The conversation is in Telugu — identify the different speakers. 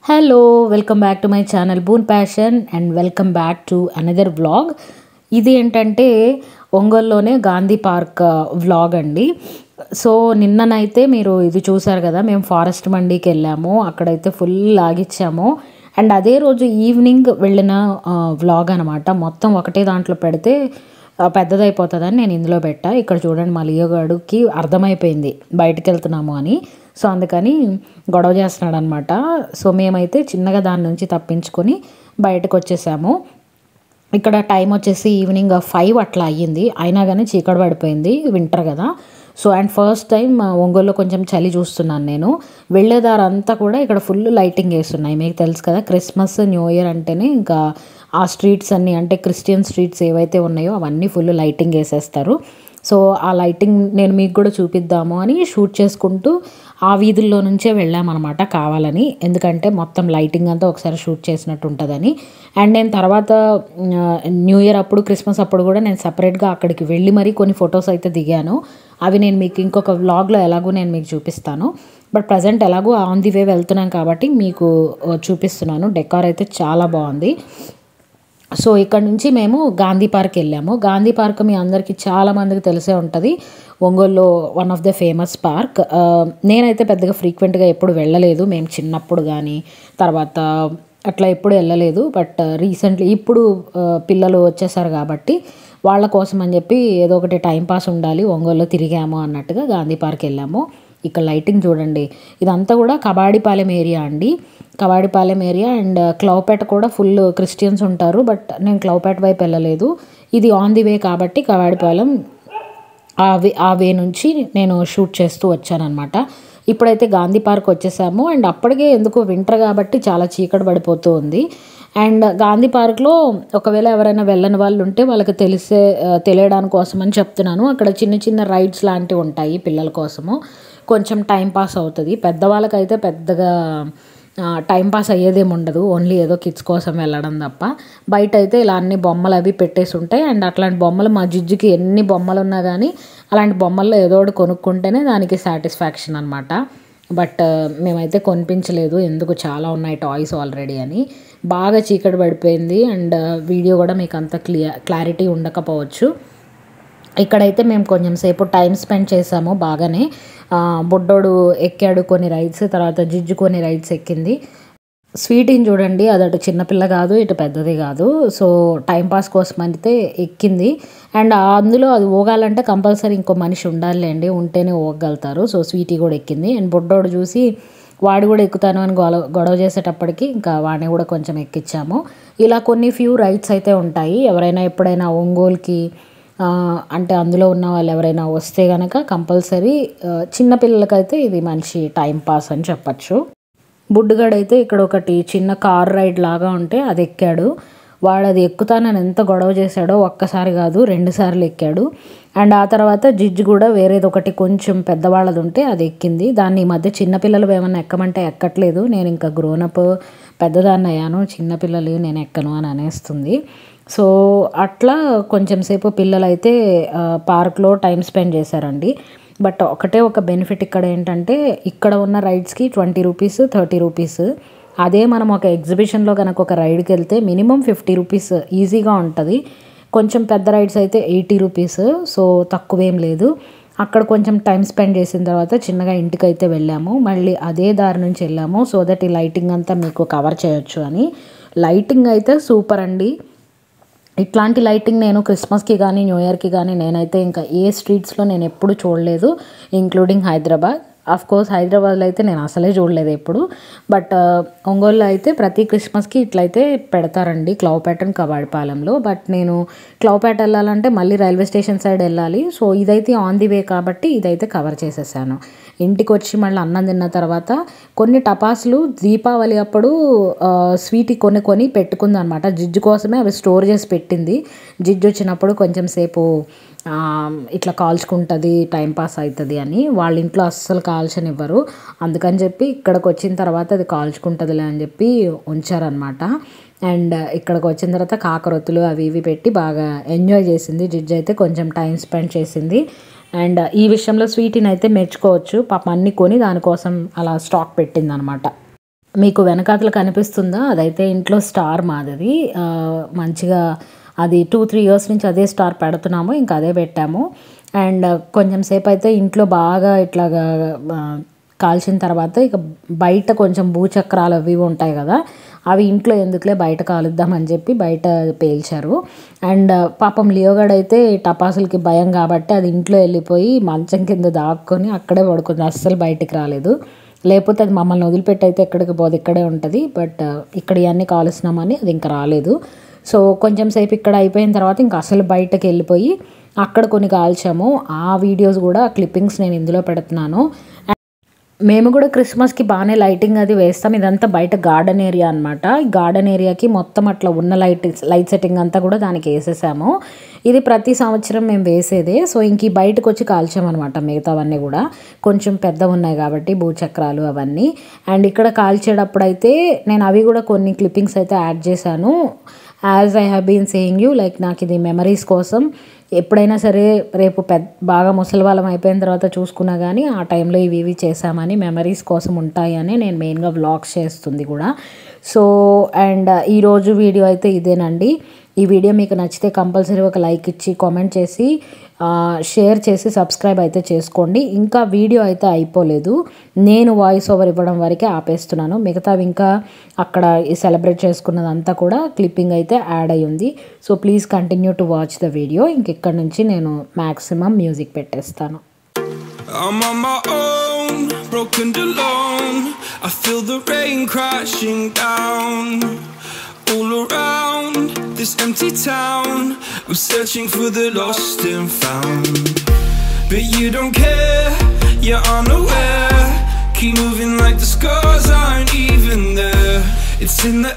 Speaker 1: Hello welcome back to my channel boon passion and welcome back to another vlog. ఇది ఏంటంటే ఒంగోలులోనే గాంధీ పార్క్ వ్లాగ్ అండి. సో నిన్ననైతే మీరు ఇది చూసారు కదా, మేము ఫారెస్ట్ మండీకి వెళ్ళాము, అక్కడైతే ఫుల్ లాగిచ్చాము. అండ్ అదే రోజు ఈవినింగ్ వెళ్ళిన వ్లాగ్ అనమాట. మొత్తం ఒకటే దాంట్లో పెడితే పెద్దదైపోతుందని నేను ఇందులో పెట్టా. ఇక్కడ చూడండి, మా లియోగాడుకి అర్థమైపోయింది బయటికి వెళ్తున్నాము అని. సో అందుకని గొడవ చేస్తున్నాడు అనమాట. సో మేమైతే చిన్నగా దాని నుంచి తప్పించుకొని బయటకు వచ్చేసాము. ఇక్కడ టైం వచ్చేసి ఈవినింగ్ 5 అట్లా అయ్యింది. అయినా కానీ చీకటి పడిపోయింది, వింటర్ కదా. సో అండ్ ఫస్ట్ టైం ఒంగోలులో కొంచెం చలి చూస్తున్నాను నేను. వెళ్ళేదారంతా కూడా ఇక్కడ ఫుల్ లైటింగ్ వేస్తున్నాయి. మీకు తెలుసు కదా, క్రిస్మస్ న్యూ ఇయర్ అంటేనే ఇంకా ఆ స్ట్రీట్స్ అన్నీ, అంటే క్రిస్టియన్ స్ట్రీట్స్ ఏవైతే ఉన్నాయో అవన్నీ ఫుల్ లైటింగ్ వేసేస్తారు. సో ఆ లైటింగ్ నేను మీకు కూడా చూపిద్దాము అని షూట్ చేసుకుంటూ ఆ వీధుల్లో నుంచే వెళ్ళామన్నమాట కావాలని. ఎందుకంటే మొత్తం లైటింగ్ అంతా ఒకసారి షూట్ చేసినట్టు ఉంటుందని. అండ్ నేను తర్వాత న్యూ ఇయర్ అప్పుడు, క్రిస్మస్ అప్పుడు కూడా నేను సపరేట్గా అక్కడికి వెళ్ళి మరీ కొన్ని ఫొటోస్ అయితే దిగాను. అవి నేను మీకు ఇంకొక వ్లాగ్లో ఎలాగో నేను మీకు చూపిస్తాను. బట్ ప్రజెంట్ ఎలాగో ఆన్ ది వే వెళ్తున్నాను కాబట్టి మీకు చూపిస్తున్నాను. డెకార్ అయితే చాలా బాగుంది. సో ఇక్కడ నుంచి మేము గాంధీ పార్క్ వెళ్ళాము. గాంధీ పార్క్ మీ అందరికీ చాలామందికి తెలిసే ఉంటుంది, ఒంగోలులో one of the famous park. నేనైతే పెద్దగా ఫ్రీక్వెంట్గా ఎప్పుడు వెళ్ళలేదు, మేము చిన్నప్పుడు కానీ తర్వాత అట్లా ఎప్పుడు వెళ్ళలేదు. బట్ రీసెంట్లీ ఇప్పుడు పిల్లలు వచ్చేసారు కాబట్టి వాళ్ళ కోసం అని చెప్పి ఏదో ఒకటి టైంపాస్ ఉండాలి, ఒంగోలులో తిరిగాము అన్నట్టుగా గాంధీ పార్క్ వెళ్ళాము. ఇక్కడ లైటింగ్ చూడండి, ఇదంతా కూడా కబాడిపాలెం ఏరియా అండి. కబాడిపాలెం ఏరియా అండ్ క్లౌపేట కూడా ఫుల్ క్రిస్టియన్స్ ఉంటారు. బట్ నేను క్లౌపేట వైపు వెళ్ళలేదు, ఇది ఆన్ ది వే కాబట్టి కబాడిపాలెం ఆ వే నుంచి నేను షూట్ చేస్తూ వచ్చానమాట. ఇప్పుడైతే గాంధీ పార్క్ వచ్చేసాము. అండ్ అప్పటికే ఎందుకో వింటర్ కాబట్టి చాలా చీకటి పడిపోతూ ఉంది. అండ్ గాంధీ పార్క్లో ఒకవేళ ఎవరైనా వెళ్ళని వాళ్ళు ఉంటే వాళ్ళకి తెలియడానికి కోసం అని చెప్తున్నాను. అక్కడ చిన్న చిన్న రైడ్స్ లాంటివి ఉంటాయి పిల్లల కోసము, కొంచెం టైంపాస్ అవుతుంది. పెద్దవాళ్ళకైతే పెద్దగా టైంపాస్ అయ్యేదేమి ఉండదు, ఓన్లీ ఏదో కిడ్స్ కోసం వెళ్ళడం తప్ప. బయట అయితే ఇలా అన్ని బొమ్మలు అవి పెట్టేసి ఉంటాయి. అండ్ అట్లాంటి బొమ్మలు మా జిజ్జుకి ఎన్ని బొమ్మలు ఉన్నా కానీ అలాంటి బొమ్మల్లో ఏదో ఒకటి కొనుక్కుంటేనే దానికి సాటిస్ఫాక్షన్ అనమాట. బట్ మేమైతే కొనిపించలేదు, ఎందుకు చాలా ఉన్నాయి టాయ్స్ ఆల్రెడీ అని. బాగా చీకటి పడిపోయింది అండ్ వీడియో కూడా మీకు అంత క్లారిటీ ఉండకపోవచ్చు. ఇక్కడైతే మేము కొంచెం సేపు టైం స్పెండ్ చేసాము బాగానే. బుడ్డోడు ఎక్కాడు కొన్ని రైడ్స్, తర్వాత జిజ్జు కొన్ని రైడ్స్ ఎక్కింది. స్వీటీని చూడండి, అది అటు చిన్నపిల్ల కాదు ఇటు పెద్దది కాదు. సో టైంపాస్ కోసం అయితే ఎక్కింది. అండ్ అందులో అది ఊగాలంటే కంపల్సరీ ఇంకో మనిషి ఉండాలండి, ఉంటేనే ఊగలుగుతారు. సో స్వీటీ కూడా ఎక్కింది. అండ్ బుడ్డోడు చూసి వాడు కూడా ఎక్కుతాను అని గొడవ చేసేటప్పటికి ఇంకా వాడిని కూడా కొంచెం ఎక్కించాము. ఇలా కొన్ని ఫ్యూ రైడ్స్ అయితే ఉంటాయి. ఎవరైనా ఎప్పుడైనా ఒంగోలుకి అంటే అందులో ఉన్న వాళ్ళు ఎవరైనా వస్తే కనుక కంపల్సరీ చిన్నపిల్లలకైతే ఇది మంచి టైంపాస్ అని చెప్పచ్చు. బుడ్డుగాడైతే ఇక్కడ ఒకటి చిన్న కార్ రైడ్ లాగా ఉంటే అది ఎక్కాడు. వాడు అది ఎక్కుతానని ఎంత గొడవ చేశాడో, ఒక్కసారి కాదు 2 సార్లు ఎక్కాడు. అండ్ ఆ తర్వాత జిజ్జు కూడా వేరేది ఒకటి కొంచెం పెద్దవాళ్ళది ఉంటే అది ఎక్కింది. దాన్ని ఈ మధ్య చిన్నపిల్లలు ఏమన్నా ఎక్కమంటే ఎక్కట్లేదు. నేను ఇంకా గ్రోనప్ పెద్దదాన్ని అయ్యాను, చిన్నపిల్లలు నేను ఎక్కను అని అనేస్తుంది. సో అట్లా కొంచెం సేపు పిల్లలైతే పార్క్లో టైం స్పెండ్ చేశారండి. బట్ ఒక బెనిఫిట్ ఇక్కడ ఏంటంటే, ఇక్కడ ఉన్న రైడ్స్కి 20 రూపీస్ 30 రూపీస్. అదే మనం ఒక ఎగ్జిబిషన్లో కనుక ఒక రైడ్కి వెళ్తే మినిమం 50 రూపీస్ ఈజీగా ఉంటుంది. కొంచెం పెద్ద రైడ్స్ అయితే 80 రూపీస్. సో తక్కువేం లేదు. అక్కడ కొంచెం టైం స్పెండ్ చేసిన తర్వాత చిన్నగా ఇంటికైతే వెళ్ళాము. మళ్ళీ అదే దారి నుంచి వెళ్ళాము సో దట్ ఈ లైటింగ్ అంతా మీకు కవర్ చేయొచ్చు అని. లైటింగ్ అయితే సూపర్ అండి. ఇట్లాంటి లైటింగ్ నేను క్రిస్మస్కి కానీ న్యూ ఇయర్కి కానీ నేనైతే ఇంకా ఏ స్ట్రీట్స్లో నేను ఎప్పుడు చూడలేదు, ఇంక్లూడింగ్ హైదరాబాద్. కోర్స్ హైదరాబాద్లో అయితే నేను అసలే చూడలేదు ఎప్పుడు. బట్ ఒంగోలులో అయితే ప్రతి క్రిస్మస్కి ఇట్లయితే పెడతారండి, క్లౌపేట అండ్ కబాడిపాలెంలో. బట్ నేను క్లౌపేట వెళ్ళాలంటే మళ్ళీ రైల్వే స్టేషన్ సైడ్ వెళ్ళాలి. సో ఇదైతే ఆన్ ది వే కాబట్టి ఇదైతే కవర్ చేసేసాను. ఇంటికి వచ్చి మళ్ళీ అన్నం తిన్న తర్వాత కొన్ని టపాసులు దీపావళి అప్పుడు స్వీట్ కొని పెట్టుకుందనమాట. జిజ్జు కోసమే అవి స్టోర్ చేసి పెట్టింది. జిజ్జు వచ్చినప్పుడు కొంచెం సేపు ఇట్లా కాల్చుకుంటుంది, టైంపాస్ అవుతుంది అని. వాళ్ళ ఇంట్లో అస్సలు కాల్చనివ్వరు, అందుకని చెప్పి ఇక్కడికి వచ్చిన తర్వాత అది కాల్చుకుంటుందిలే అని చెప్పి ఉంచారనమాట. అండ్ ఇక్కడికి వచ్చిన తర్వాత కాకరొత్తులు అవి ఇవి పెట్టి బాగా ఎంజాయ్ చేసింది. జిజ్జు అయితే కొంచెం టైం స్పెండ్ చేసింది. అండ్ ఈ విషయంలో స్వీటీని అయితే మెచ్చుకోవచ్చు, పాపం అన్ని కొని దానికోసం అలా స్టాక్ పెట్టింది అనమాట. మీకు వెనకాతల కనిపిస్తుందా, అదైతే ఇంట్లో స్టార్ మాది. మంచిగా అది 2-3 ఇయర్స్ నుంచి అదే స్టార్ పెడుతున్నాము, ఇంకా అదే పెట్టాము. అండ్ కొంచెం సేపు అయితే ఇంట్లో బాగా ఇట్లాగా కాల్చిన తర్వాత ఇక బయట కొంచెం భూచక్రాలు అవి ఉంటాయి కదా, అవి ఇంట్లో ఎందుకులే బయట కాలుద్దామని చెప్పి బయట పేల్చారు. అండ్ పాపం లియోగాడ్ అయితే టపాసులకి భయం కాబట్టి అది ఇంట్లో వెళ్ళిపోయి మంచం కింద దాక్కొని అక్కడే పడుకుంది, అస్సలు బయటికి రాలేదు. లేకపోతే అది మమ్మల్ని వదిలిపెట్టి అయితే ఎక్కడికి పోదు, ఇక్కడే ఉంటుంది. బట్ ఇక్కడ ఇవన్నీ కాలుస్తున్నామని అది ఇంకా రాలేదు. సో కొంచెం సేపు ఇక్కడ అయిపోయిన తర్వాత ఇంకా అసలు బయటకు వెళ్ళిపోయి అక్కడ కొన్ని కాల్చాము. ఆ వీడియోస్ కూడా క్లిప్పింగ్స్ నేను ఇందులో పెడుతున్నాను. మేము కూడా క్రిస్మస్కి బాగానే లైటింగ్ అది వేస్తాం. ఇదంతా బయట గార్డెన్ ఏరియా అనమాట. ఈ గార్డెన్ ఏరియాకి మొత్తం అట్లా ఉన్న లైట్ సెట్టింగ్ అంతా కూడా దానికి వేసేసాము. ఇది ప్రతి సంవత్సరం మేము వేసేదే. సో ఇంక బయటకు వచ్చి కాల్చామన్నమాట. మిగతావన్నీ కూడా కొంచెం పెద్ద ఉన్నాయి కాబట్టి భూచక్రాలు అవన్నీ. అండ్ ఇక్కడ కాల్చేటప్పుడు అయితే నేను అవి కూడా కొన్ని క్లిప్పింగ్స్ అయితే యాడ్ చేశాను. As I have been saying you, like నాకు ఇది మెమరీస్ కోసం. ఎప్పుడైనా సరే రేపు బాగా ముసలి వాళ్ళం అయిపోయిన తర్వాత చూసుకున్నా కానీ ఆ టైంలో ఇవి చేసామని మెమరీస్ కోసం ఉంటాయని నేను మెయిన్గా వ్లాగ్స్ చేస్తుంది కూడా. సో అండ్ ఈరోజు వీడియో అయితే ఇదేనండి. ఈ వీడియో మీకు నచ్చితే కంపల్సరీ ఒక లైక్ ఇచ్చి కామెంట్ చేసి షేర్ చేసి సబ్స్క్రైబ్ అయితే చేసుకోండి. ఇంకా వీడియో అయితే అయిపోలేదు, నేను వాయిస్ ఓవర్ ఇవ్వడం వరకే ఆపేస్తున్నాను. మిగతావి ఇంకా అక్కడ సెలబ్రేట్ చేసుకున్నదంతా కూడా క్లిప్పింగ్ అయితే యాడ్ అయ్యి ఉంది. So please continue to watch the video. ఇంక ఇక్కడ నుంచి నేను మ్యాక్సిమం మ్యూజిక్ పెట్టేస్తాను. I'm on my own, broken and alone. I feel the rain crashing down all around this empty town. I'm searching for the lost and found, but you don't care, you're unaware. Keep moving like the scars aren't even there. It's in the